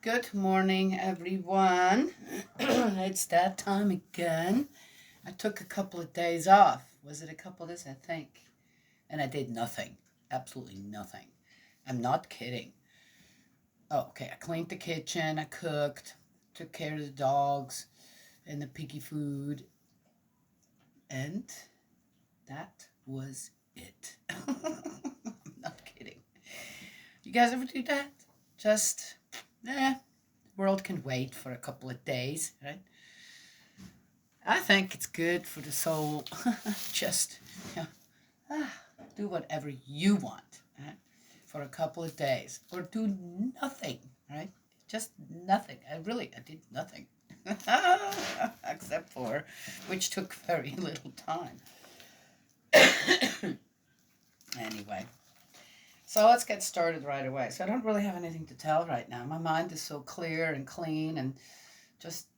Good morning, everyone. It's that time again. I took a couple of days off. Was it a couple of days? I think. And I did nothing. Absolutely nothing. I'm not kidding. Oh, okay. I cleaned the kitchen. I cooked. Took care of the dogs and the piggy food. And that was it. I'm not kidding. You guys ever do that? Just, world can wait for a couple of days, right? I think it's good for the soul. Just ah, do whatever you want, right? For a couple of days, or do nothing, right? Just nothing. I did nothing, except for, which took very little time. Anyway, so let's get started right away. So I don't really have anything to tell right now. My mind is so clear and clean and just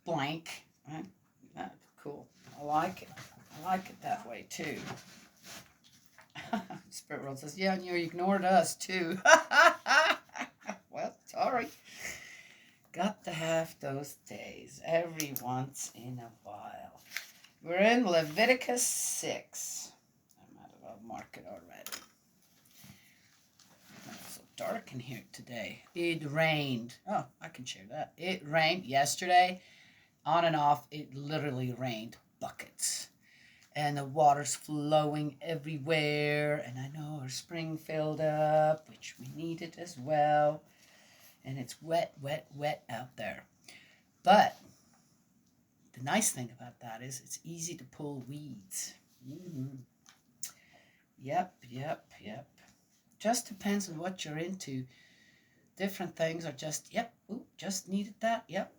blank, right? Cool. I like it. I like it that way too. Spirit World says, yeah, and you ignored us too. Well, sorry. Got to have those days every once in a while. We're in Leviticus 6. I might as well mark it already. It's so dark in here today. It rained. Oh, I can share that. It rained yesterday. On and off, it literally rained buckets. And the water's flowing everywhere. And I know our spring filled up, which we needed as well. And it's wet, wet, wet out there. But the nice thing about that is it's easy to pull weeds. Mm-hmm. Yep. Just depends on what you're into. Different things are just, just needed that. Yep,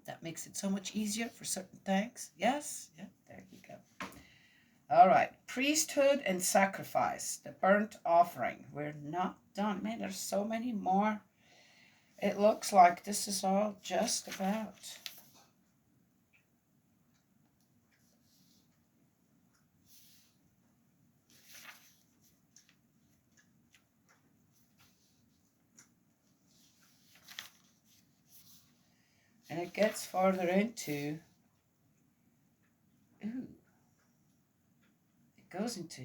That makes it so much easier for certain things. Yes, there you go. All right, priesthood and sacrifice, the burnt offering. We're not done. Man, there's so many more. It looks like this is all just about. And it gets farther into, it goes into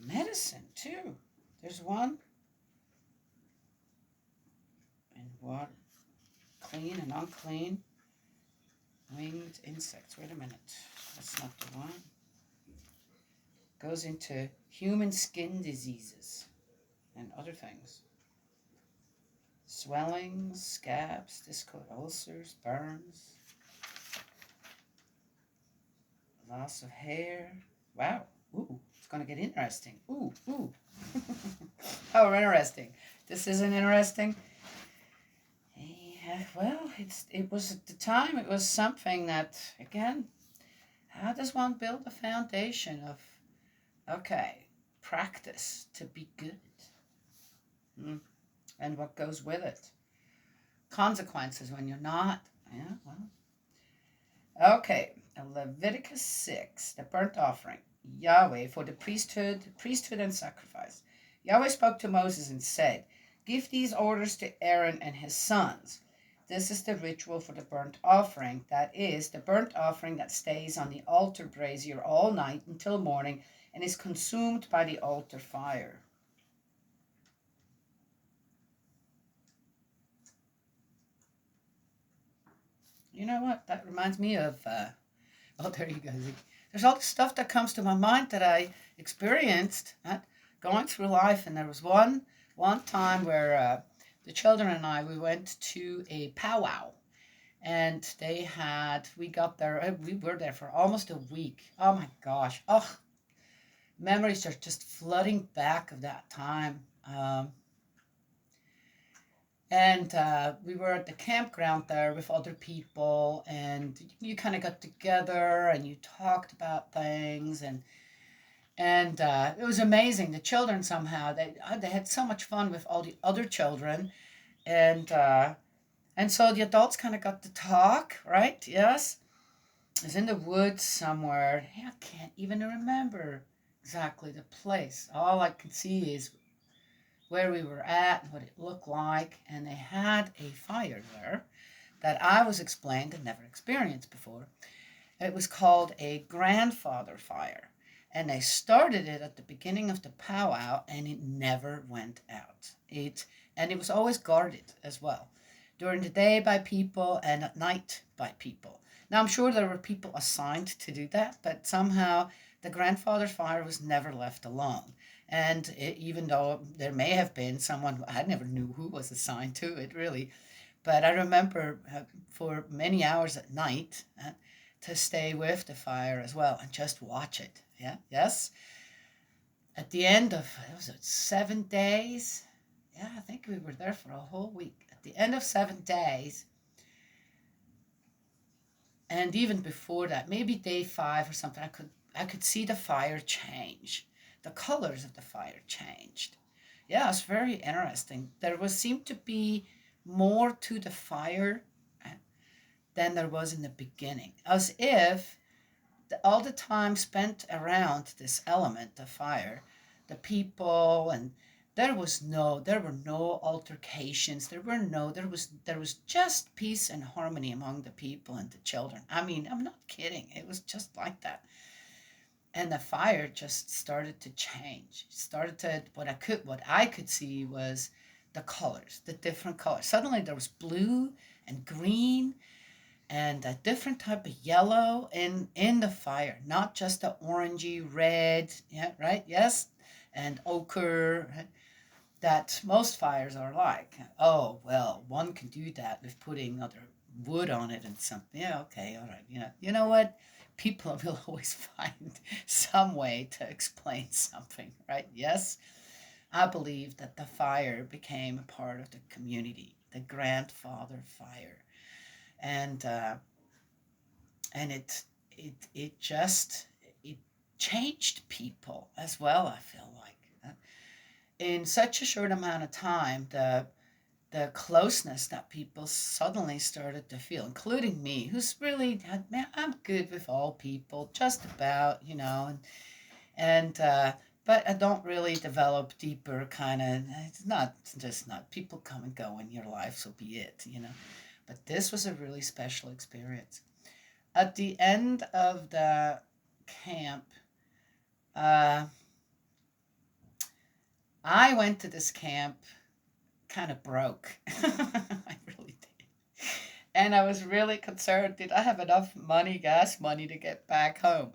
medicine too. There's one in water, clean and unclean, winged insects. Wait a minute, that's not the one. Goes into human skin diseases and other things. Swellings, scabs, discolored ulcers, burns, loss of hair. Wow. Ooh, it's going to get interesting. Ooh. Oh, interesting. This isn't interesting. Yeah, well, it was at the time, it was something that, again, how does one build a foundation of, okay, practice to be good? And what goes with it? Consequences when you're not. Yeah, well. Okay, Leviticus 6, the burnt offering. Yahweh for the priesthood and sacrifice. Yahweh spoke to Moses and said, give these orders to Aaron and his sons. This is the ritual for the burnt offering. That is, the burnt offering that stays on the altar brazier all night until morning and is consumed by the altar fire. You know what? That reminds me of, oh, there you go. There's all this stuff that comes to my mind that I experienced going through life. And there was one time where the children and I, we went to a powwow. And we were there for almost a week. Oh my gosh. Oh, memories are just flooding back of that time. And we were at the campground there with other people, and you kind of got together and you talked about things, and it was amazing. The children somehow they had so much fun with all the other children, and so the adults kind of got to talk, right? Yes, it was in the woods somewhere. I can't even remember exactly the place. All I can see is where we were at and what it looked like. And they had a fire there that I was explained and never experienced before. It was called a grandfather fire. And they started it at the beginning of the powwow, and it never went out. And it was always guarded as well, during the day by people and at night by people. Now I'm sure there were people assigned to do that, but somehow the grandfather fire was never left alone. And even though there may have been someone, I never knew who was assigned to it really, but I remember for many hours at night to stay with the fire as well and just watch it. Yeah, yes. At the end of, was it 7 days? Yeah, I think we were there for a whole week. At the end of 7 days, and even before that, maybe day 5 or something, I could see the fire change. The colors of the fire changed. Yeah, it's very interesting. There seemed to be more to the fire than there was in the beginning, as if all the time spent around this element, the fire, the people, and there were no altercations. There was just peace and harmony among the people and the children. I mean, I'm not kidding. It was just like that. And the fire just started to change. Started to what I could see was the colors, the different colors. Suddenly there was blue and green and a different type of yellow in the fire, not just the orangey red, yeah, right, yes, and ochre that most fires are like. Oh well, one can do that with putting other wood on it and something. Yeah, okay, all right. You know what? People will always find some way to explain something, right? Yes, I believe that the fire became a part of the community, the grandfather fire, and uh, and it just it changed people as well. I feel like in such a short amount of time, the closeness that people suddenly started to feel, including me, who's really, man, I'm good with all people, just about, and but I don't really develop deeper kind of. It's not just not people come and go in your life, so be it. But this was a really special experience. At the end of the camp, uh, I went to this camp kind of broke. I really did. And I was really concerned, did I have enough money, gas money, to get back home?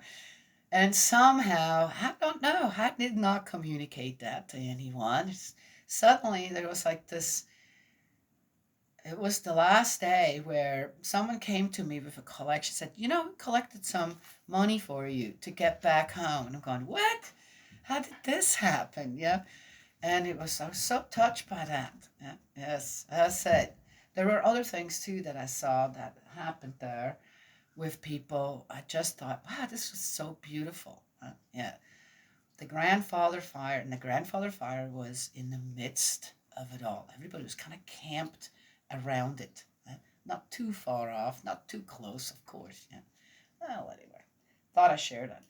And somehow, I don't know, I did not communicate that to anyone. Suddenly, there was like this. It was the last day where someone came to me with a collection, said, we collected some money for you to get back home. And I'm going, what? How did this happen? Yeah. And I was so touched by that. Yeah. Yes. As I said, there were other things too that I saw that happened there with people. I just thought, wow, this was so beautiful. Yeah. The grandfather fire, and the grandfather fire was in the midst of it all. Everybody was kind of camped around it. Not too far off, not too close, of course. Yeah. Well, anyway, thought I shared that.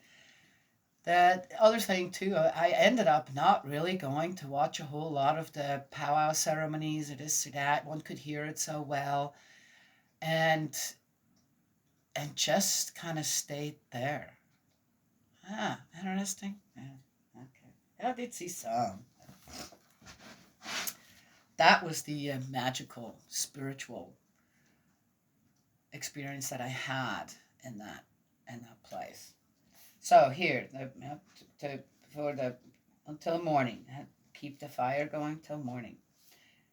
The other thing too, I ended up not really going to watch a whole lot of the powwow ceremonies or this or that. One could hear it so well, and just kind of stayed there. Ah, interesting. Yeah, okay. I did see some. That was the magical, spiritual experience that I had in that place. So here, for the until morning, keep the fire going till morning.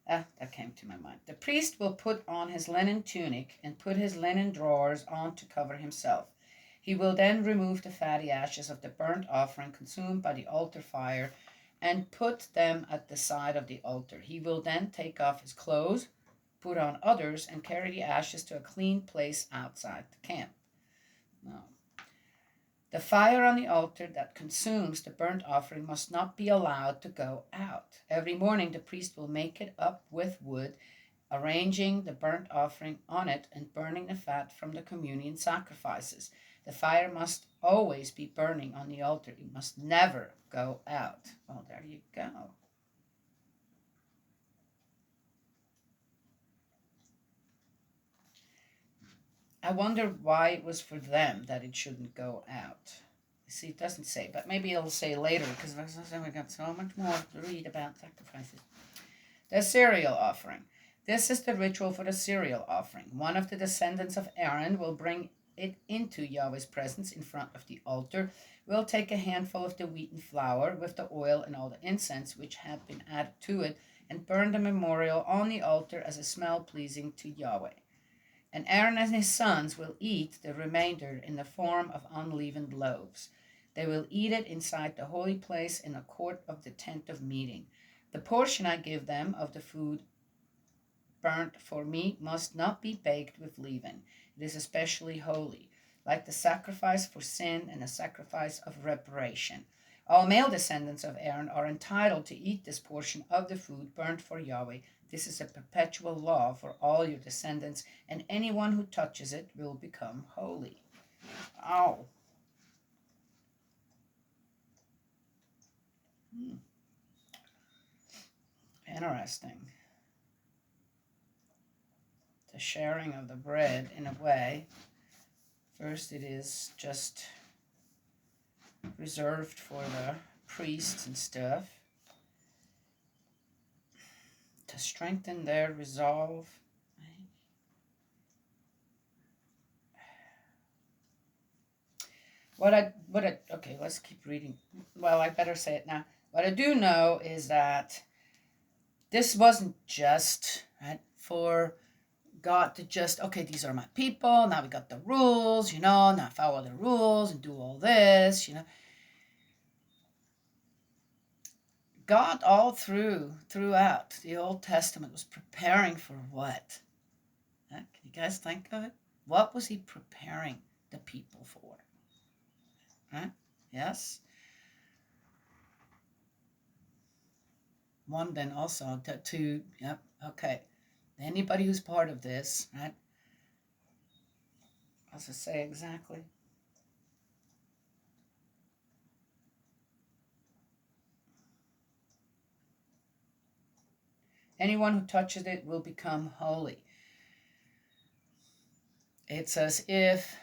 That came to my mind. The priest will put on his linen tunic and put his linen drawers on to cover himself. He will then remove the fatty ashes of the burnt offering consumed by the altar fire and put them at the side of the altar. He will then take off his clothes, put on others, and carry the ashes to a clean place outside the camp. Now, the fire on the altar that consumes the burnt offering must not be allowed to go out. Every morning the priest will make it up with wood, arranging the burnt offering on it and burning the fat from the communion sacrifices. The fire must always be burning on the altar. It must never go out. Well, there you go. I wonder why it was for them that it shouldn't go out. See, it doesn't say, but maybe it'll say later, because we got so much more to read about sacrifices. The cereal offering. This is the ritual for the cereal offering. One of the descendants of Aaron will bring it into Yahweh's presence in front of the altar. Will take a handful of the wheaten flour with the oil and all the incense which have been added to it, and burn the memorial on the altar as a smell pleasing to Yahweh. And Aaron and his sons will eat the remainder in the form of unleavened loaves. They will eat it inside the holy place in the court of the tent of meeting. The portion I give them of the food burnt for me must not be baked with leaven. It is especially holy, like the sacrifice for sin and the sacrifice of reparation. All male descendants of Aaron are entitled to eat this portion of the food burnt for Yahweh. This is a perpetual law for all your descendants, and anyone who touches it will become holy. Oh. Interesting. The sharing of the bread, in a way, first it is just reserved for the priests and stuff to strengthen their resolve. Okay, let's keep reading. Well, I better say it now. What I do know is that this wasn't just, right, for God to just, okay, these are my people, now we got the rules, now follow the rules and do all this, God all throughout the Old Testament was preparing for what? Can you guys think of it? What was he preparing the people for? Right? Yes? One then also to yep, okay. Anybody who's part of this, right? I'll just say exactly. Anyone who touches it will become holy. It's as if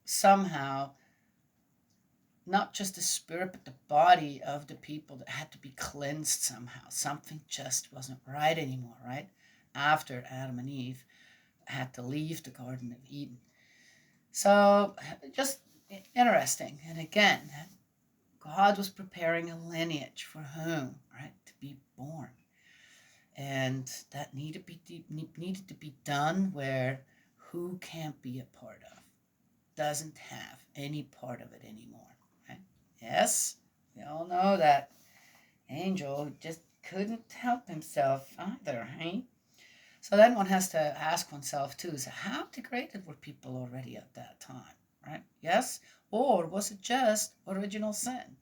somehow not just the spirit but the body of the people that had to be cleansed somehow. Something just wasn't right anymore, right? After Adam and Eve had to leave the Garden of Eden. So just interesting. And again, God was preparing a lineage for whom, right, to be born. And that needed to be done where who can't be a part of, doesn't have any part of it anymore, right? Yes, we all know that angel just couldn't help himself either, right? So then one has to ask oneself too, is how degraded were people already at that time, right? Yes? Or was it just original sin?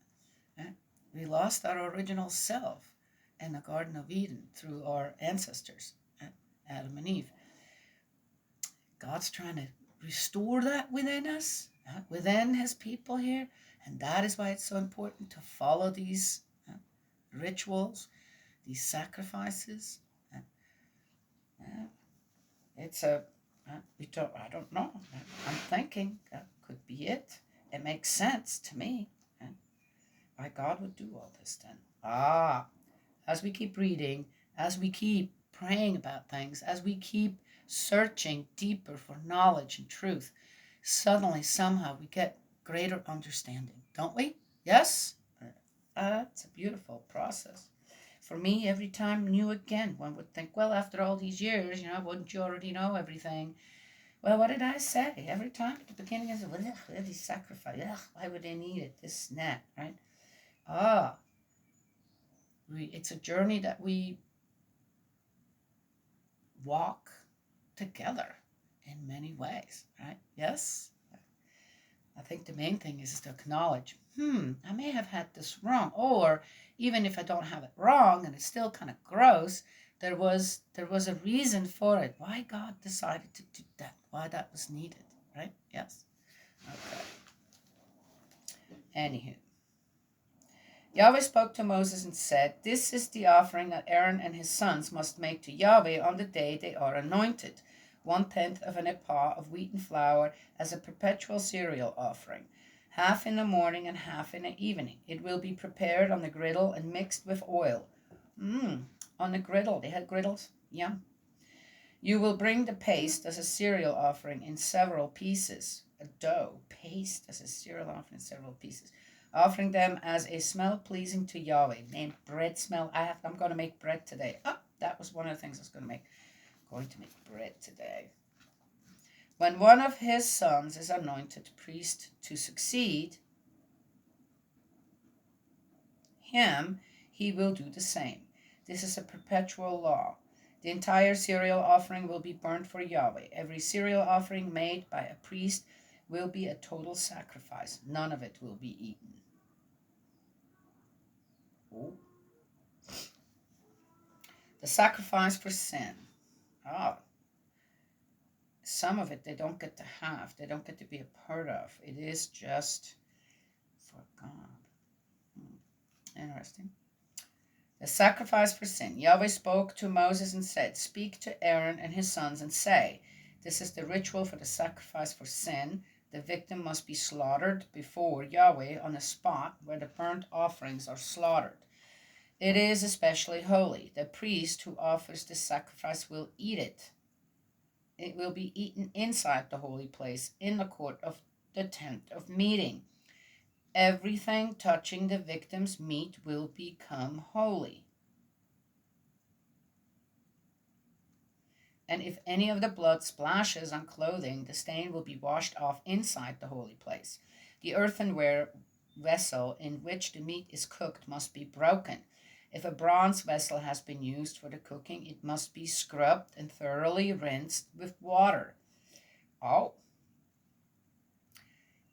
Right? We lost our original self in the Garden of Eden through our ancestors, Adam and Eve. God's trying to restore that within us, within his people here. And that is why it's so important to follow these rituals, these sacrifices. It's I don't know. I'm thinking that could be it. It makes sense to me. Why God would do all this then. As we keep reading, as we keep praying about things, as we keep searching deeper for knowledge and truth, suddenly, somehow, we get greater understanding, don't we? Yes? It's a beautiful process. For me, every time new again, one would think, well, after all these years, wouldn't you already know everything? Well, what did I say? Every time at the beginning, I said, well, these sacrifice. Why would they need it? This and that, right? It's a journey that we walk together in many ways, right? Yes? I think the main thing is to acknowledge, I may have had this wrong. Or even if I don't have it wrong and it's still kind of gross, there was a reason for it. Why God decided to do that. Why that was needed, right? Yes? Okay. Anywho. Yahweh spoke to Moses and said, this is the offering that Aaron and his sons must make to Yahweh on the day they are anointed. 1/10 of an ephah of wheaten flour as a perpetual cereal offering, half in the morning and half in the evening. It will be prepared on the griddle and mixed with oil. On the griddle. They had griddles? Yeah. You will bring the paste as a cereal offering in several pieces. A dough paste as a cereal offering in several pieces. Offering them as a smell pleasing to Yahweh. Named bread smell. I'm going to make bread today. That was one of the things I was going to make. I'm going to make bread today. When one of his sons is anointed priest to succeed him, he will do the same. This is a perpetual law. The entire cereal offering will be burnt for Yahweh. Every cereal offering made by a priest will be a total sacrifice. None of it will be eaten. Oh. The sacrifice for sin. Some of it they don't get to have. They don't get to be a part of. It is just for God. Interesting. The sacrifice for sin. Yahweh spoke to Moses and said, "Speak to Aaron and his sons and say, this is the ritual for the sacrifice for sin. The victim must be slaughtered before Yahweh on the spot where the burnt offerings are slaughtered. It is especially holy. The priest who offers the sacrifice will eat it. It will be eaten inside the holy place in the court of the tent of meeting. Everything touching the victim's meat will become holy. And if any of the blood splashes on clothing, the stain will be washed off inside the holy place. The earthenware vessel in which the meat is cooked must be broken. If a bronze vessel has been used for the cooking, it must be scrubbed and thoroughly rinsed with water.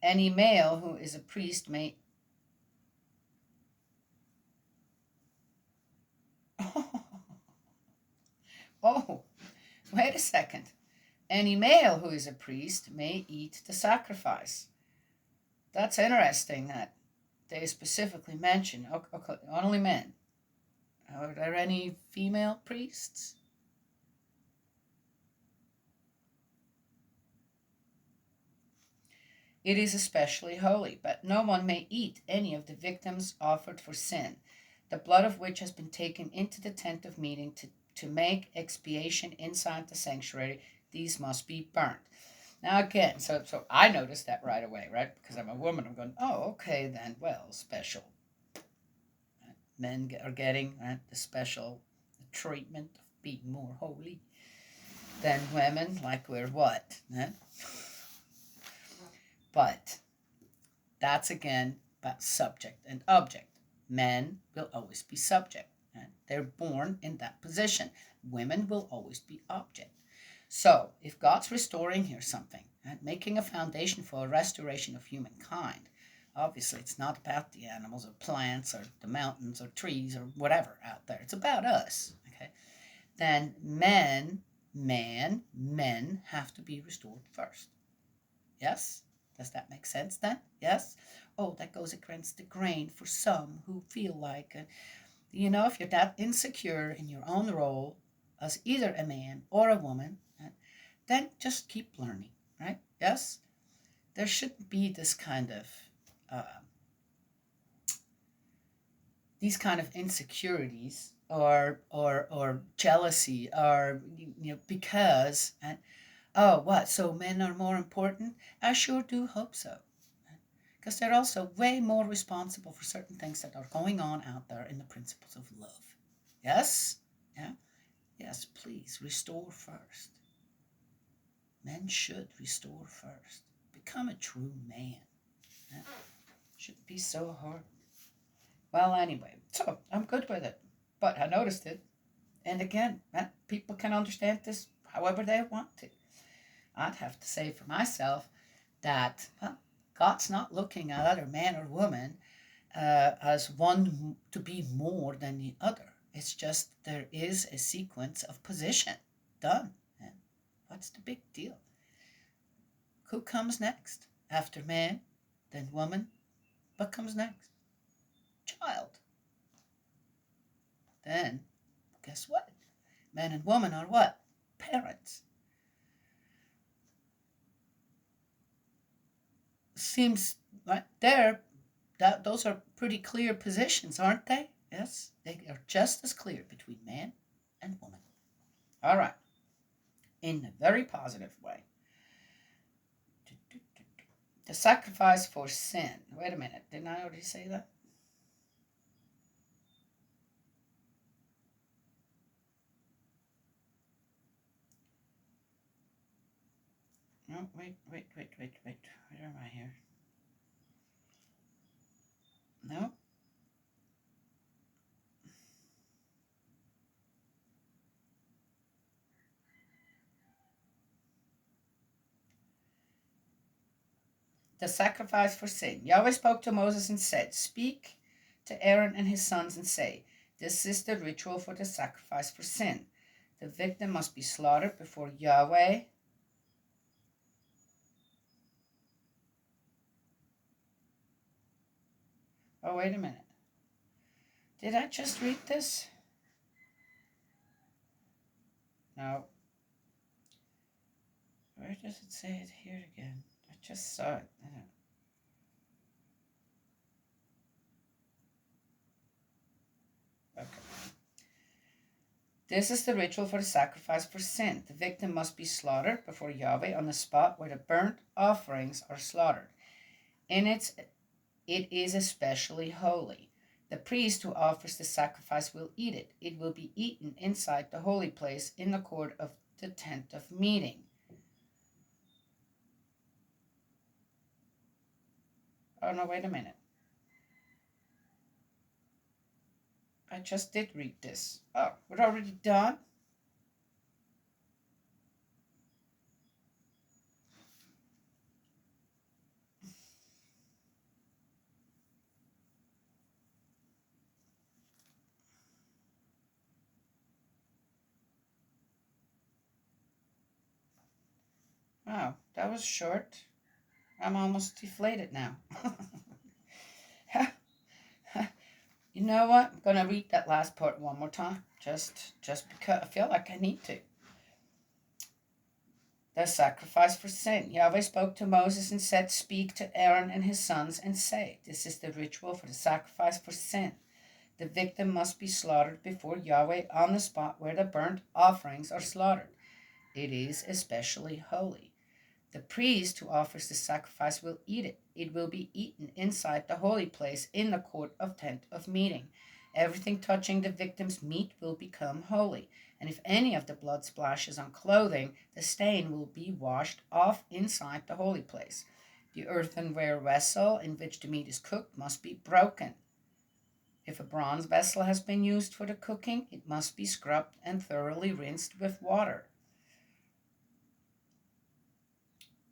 Any male who is a priest may... Wait a second. Any male who is a priest may eat the sacrifice. That's interesting that they specifically mention only men. Are there any female priests? It is especially holy, but no one may eat any of the victims offered for sin, the blood of which has been taken into the tent of meeting to make expiation inside the sanctuary. These must be burnt. Now again, so I noticed that right away, right? Because I'm a woman, I'm going, okay then, well, special. Men are getting the special treatment of being more holy than women, like we're what? But that's again about subject and object. Men will always be subject. They're born in that position. Women will always be object. So if God's restoring here something, making a foundation for a restoration of humankind, obviously it's not about the animals or plants or the mountains or trees or whatever out there. It's about us. Okay, then men have to be restored first. Yes? Does that make sense then? Yes? That goes against the grain for some who feel like, if you're that insecure in your own role as either a man or a woman, then just keep learning, right? Yes? There shouldn't be this kind of, these kind of insecurities or jealousy or, because, what, so men are more important? I sure do hope so. Because they're also way more responsible for certain things that are going on out there in the principles of love. Yes? Yeah? Yes, please, restore first. Men should restore first. Become a true man. Yeah? Shouldn't be so hard. Well, anyway, so I'm good with it. But I noticed it. And again, people can understand this however they want to. I'd have to say for myself that, God's not looking at other man or woman as one to be more than the other. It's just there is a sequence of position. Done. And what's the big deal? Who comes next? After man, then woman. What comes next? Child. Then, guess what? Man and woman are what? Parents. seems right there, that those are pretty clear positions, aren't they? Yes, they are just as clear between man and woman. All right, in a very positive way. The sacrifice for sin. Wait a minute, didn't I already say that? No, wait. Where am I here? No. The sacrifice for sin. Yahweh spoke to Moses and said, Speak to Aaron and his sons and say, This is the ritual for the sacrifice for sin. The victim must be slaughtered before Yahweh. Oh, wait a minute. Did I just read this? No. Where does it say it here again? I just saw it. Okay. This is the ritual for the sacrifice for sin. The victim must be slaughtered before Yahweh on the spot where the burnt offerings are slaughtered. It is especially holy. The priest who offers the sacrifice will eat it. It will be eaten inside the holy place in the court of the tent of meeting. Oh, no, wait a minute. I just did read this. Oh, we're already done? Wow, that was short. I'm almost deflated now. You know what? I'm going to read that last part one more time. Just because I feel like I need to. The sacrifice for sin. Yahweh spoke to Moses and said, Speak to Aaron and his sons and say, This is the ritual for the sacrifice for sin. The victim must be slaughtered before Yahweh on the spot where the burnt offerings are slaughtered. It is especially holy. The priest who offers the sacrifice will eat it. It will be eaten inside the holy place in the court of tent of meeting. Everything touching the victim's meat will become holy, and if any of the blood splashes on clothing, the stain will be washed off inside the holy place. The earthenware vessel in which the meat is cooked must be broken. If a bronze vessel has been used for the cooking, it must be scrubbed and thoroughly rinsed with water.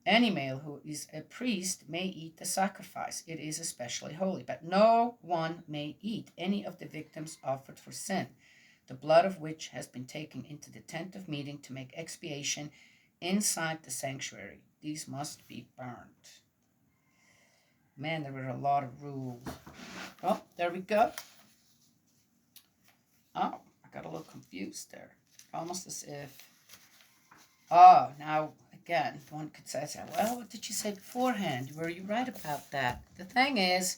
Any male who is a priest may eat the sacrifice. It is especially holy. But no one may eat any of the victims offered for sin, the blood of which has been taken into the tent of meeting to make expiation inside the sanctuary. These must be burnt. Man, there were a lot of rules. Oh, there we go. Oh, I got a little confused there. Almost as if... Oh, now... Again, one could say, well, what did you say beforehand? Were you right about that? The thing is,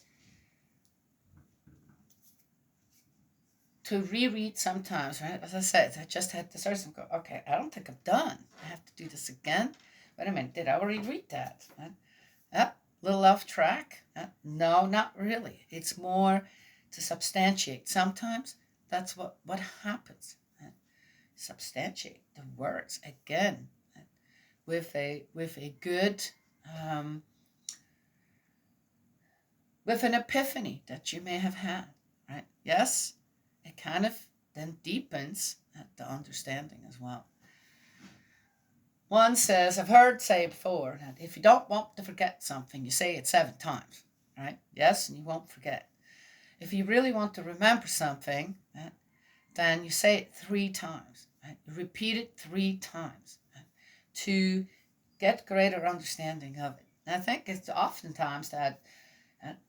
to reread sometimes, right? As I said, I just had to start and go, okay, I don't think I'm done. I have to do this again. Wait a minute, did I already read that? Little off track? No, not really. It's more to substantiate. Sometimes that's what happens. Substantiate the words again. With a good with an epiphany that you may have had, right? Yes, it kind of then deepens the understanding as well. One says, I've heard say before that if you don't want to forget something, you say it 7 times, right? Yes, and you won't forget. If you really want to remember something, right, then you say it 3 times. Right? You repeat it 3 times. Right? To get greater understanding of it. And I think it's oftentimes that,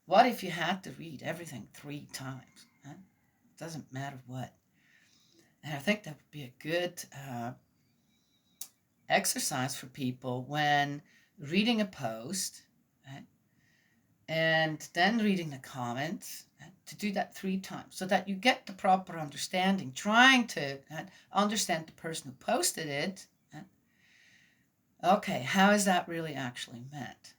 what if you had to read everything 3 times? It doesn't matter what. And I think that would be a good exercise for people when reading a post, right? and then reading the comments, to do that 3 times so that you get the proper understanding, trying to understand the person who posted it. Okay, how is that really actually meant?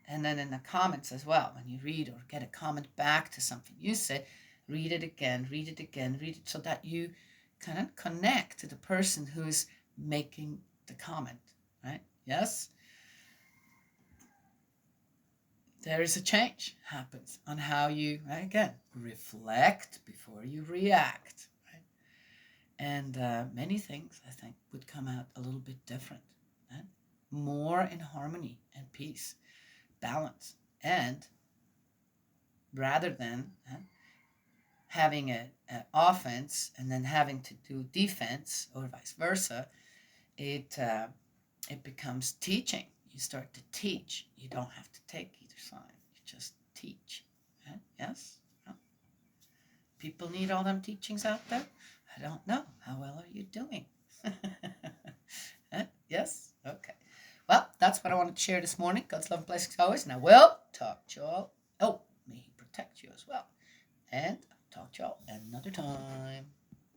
And then in the comments as well, when you read or get a comment back to something you said, read it again, read it again, read it so that you kind of connect to the person who's making the comment, right? Yes? There is a change happens on how you, right, again, reflect before you react, right? And many things, I think, would come out a little bit different, right? More in harmony and peace, balance, and rather than having an offense and then having to do defense or vice versa, it becomes teaching. You start to teach. You don't have to take either side. You just teach. Yes? Well, people need all them teachings out there. I don't know. How well are you doing? Yes? Okay. Well, that's what I wanted to share this morning. God's love and blessings always, and I will talk to you all. Oh, may He protect you as well. And I'll talk to you all another time.